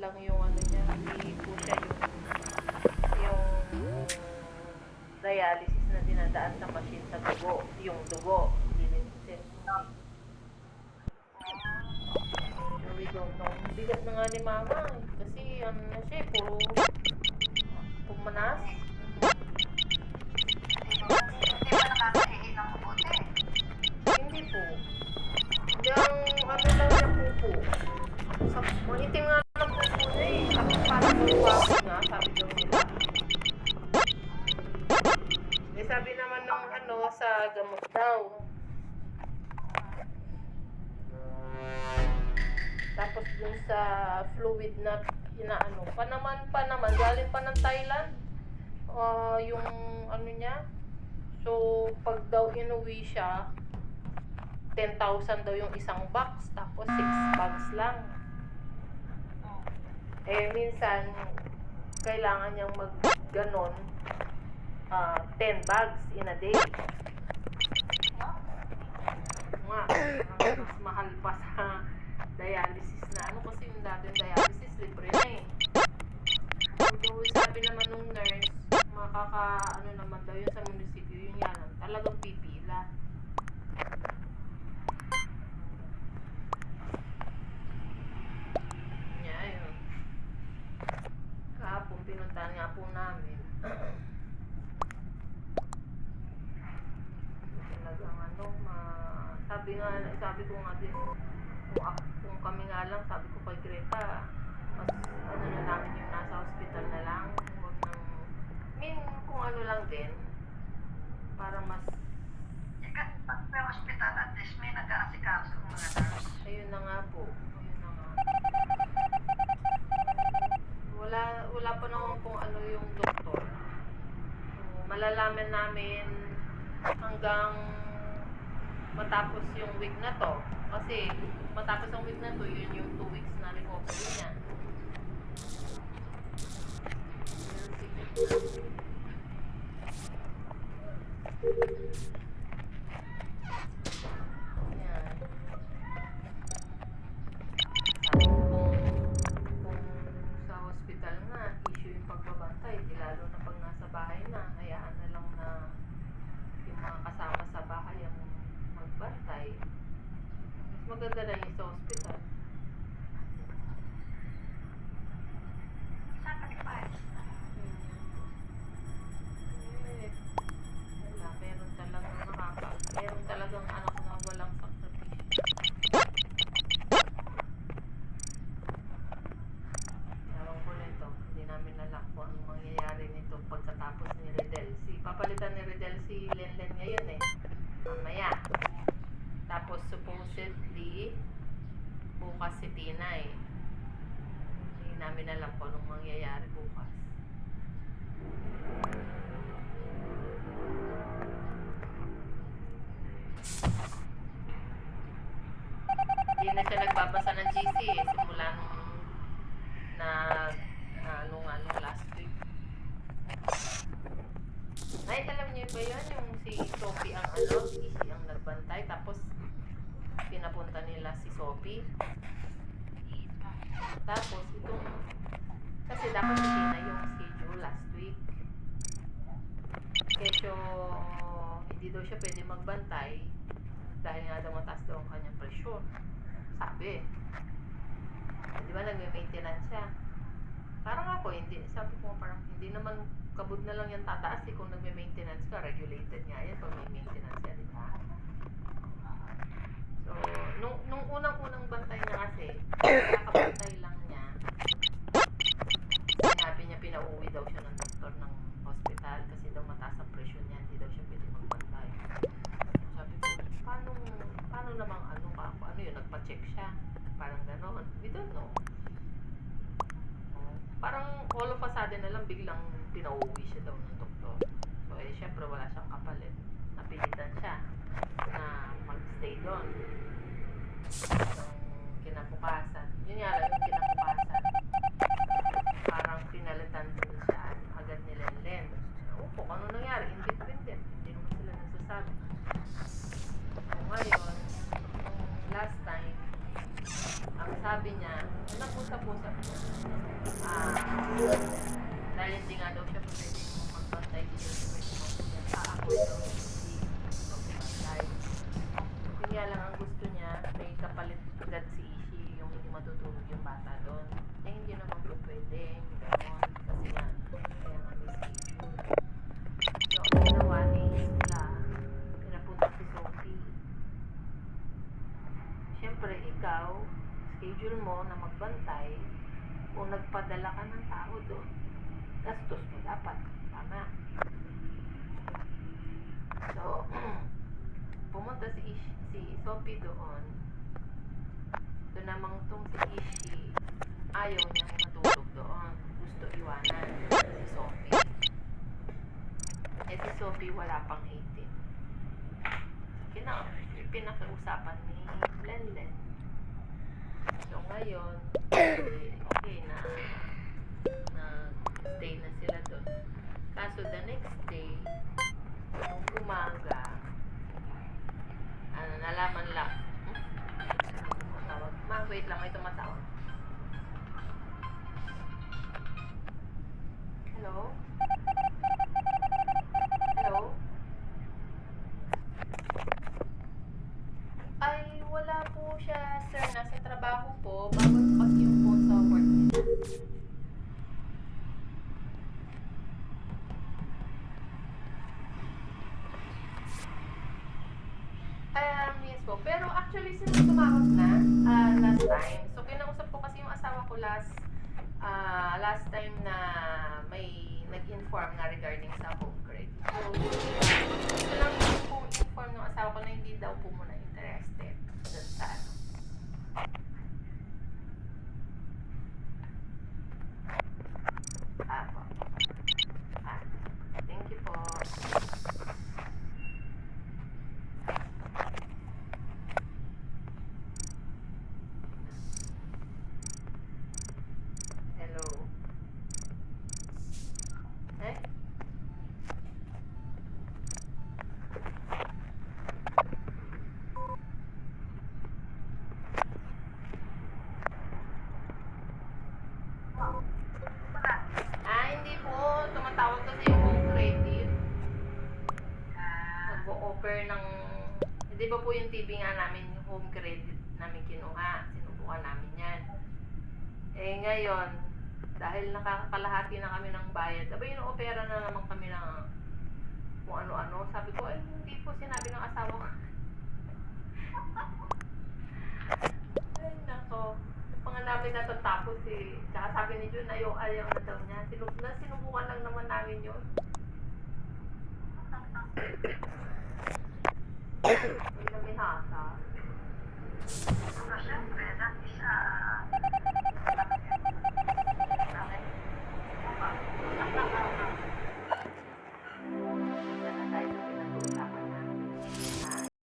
lang yung ano niya, hindi po siya yung dialysis na dinadaan sa machine sa dugo, yung dugo, hindi. So we don't know. Bigat na nga ni mama kasi ano na siya, puro pumanas. Hindi pa nakakahihi ng mabuti. Hindi po. Yung ano lang niya pupo. Manitim nga lang pupo niya eh. Tapos parang maluwapin nga, sabi daw nila. Eh sabi naman ng ano sa gamot daw. Tapos dun sa fluid na inaano, pa naman, galing pa ng Thailand. Yung ano niya. So, pag daw inuwi siya, 10,000 daw yung isang box, tapos 6 bags lang. Eh, minsan, kailangan niyang mag-ganon, 10 bags in a day. Nga, mas mahal pa sa dialysis na ano, kasi yung dating dialysis, libre na eh. Although, sabi naman nung nurse, ano naman daw yun sa munisipyo, yung yanan, talagang pipila. Yun. Kahapon, pinuntahan nga po namin. Talagang ano, sabi ko nga din, kung kami nga lang, sabi ko kay Greta, mas ano na namin yung nasa hospital na lang, huwag nang, kung ano lang din, para mas, Pag may hospital, at least may nag-aasikaso ng mga nurse. ayun na nga po, wala pa naman kung ano yung doktor. So, malalaman namin hanggang matapos yung week na to. Kasi matapos ang week na to, yun yung 2 weeks na recovery niya. Yan. Sabi ko kung sa hospital nga, issue yung pagbabantay, di lalo na pag nasa bahay na, hayaan na lang na yung mga kasama sa bahay ang magbantay. Mas maganda na yung sa hospital. Sacrifice. Meron talagang anak na walang sakripisyo. Ewan ko nito, hindi namin alam kung anong mangyayari nito pagkatapos ni Redel. Papalitan ni Redel si Lenlen ngayon eh. Mamaya. Tapos supposedly, bukas si Tinay. Hindi namin alam kung anong mangyayari bukas. Hindi na siya nagbabasa ng GC eh, simula nung last week. Ay, alam niyo ba yun? Yung si Sophie ang ang nagbantay, tapos pinapunta nila si Sophie. Tapos kasi dapat hindi na yung schedule last week. Kesyo, hindi daw siya pwede magbantay dahil nga daw mataas daw ang kanyang presyon. Sabi. Di ba nagme-maintenance siya? Parang ako, hindi. Sabi ko parang hindi naman kabod na lang yan tataas eh kung nagme-maintenance ka. Regulated nga yan pag may maintenance yan, di ba? So, nung unang-unang bantay niya kasi, kakabantay lang niya. Sinabi niya pinauwi daw siya ng doktor ng hospital kasi daw mataas ang presyon niya, hindi daw siya pwede magbantay. Sabi ko, paano namang ano yun, nagpa-check siya? Parang gano'n. We don't know. Parang all of a sudden na lang biglang pinauwi siya daw ng doktor. So, syempre wala siyang kapalit. Napilitan siya na mag-stay doon. Yung kinabukasan. Yun nga lang yung kinabukasan. Parang pinalitan doon siya agad ni Lenlen. Opo, ano nangyari? Independent. Hindi naman sila nagsasabi. So, ngayon, last time, ang sabi niya, nag-usap-usap niya. yung bata doon. Eh, hindi naman po pwede. Ganon. Kasi nga, kaya nga may schedule. So, ang ginawa nila, pinapunta si Sophie. Siyempre, ikaw, schedule mo na magbantay, kung nagpadala ka ng tao doon, gastos mo dapat. Tama. So, pumunta si Sophie doon. Doon namang tong si Ishi, ayaw niyang matulog doon. Gusto iwanan si Sophie. Eh si Sophie wala pang 18. Pinakausapan ni Lenlen. So ngayon, okay na stay na sila doon. Kaso the next day, nung umaga, nalaman lang. Tumatawag. Ma, wait lang, may tumatawag. Hello? Hello? Ay, wala po siya, sir. Nasa trabaho po. Bawal po kasi yung phone sa work nila. Yes po. Pero actually, since tumawag na last time, so kinausap ko kasi yung asawa ko last time na may nag-inform na regarding sa home credit. So, gusto lang po inform ng asawa ko na hindi daw po muna interested dun sa ano. Po. Thank you po. Hello. Eh? Hindi po. Tumatawag kasi yung home credit. Nag-o-offer ng... Hindi ba po yung TV nga namin, yung home credit namin kinuha. Sinubukan namin yan. Eh ngayon, dahil nakakakalahati na kami ng bayad, aba yung opera na naman kami ng kung ano-ano. Sabi ko, ay hindi po sinabi ng asawa ko. Ay nako. Yung mga namin natatapos eh. Tsaka sabi ni Jun, ayaw na daw niya. Sinubukan lang naman namin yun.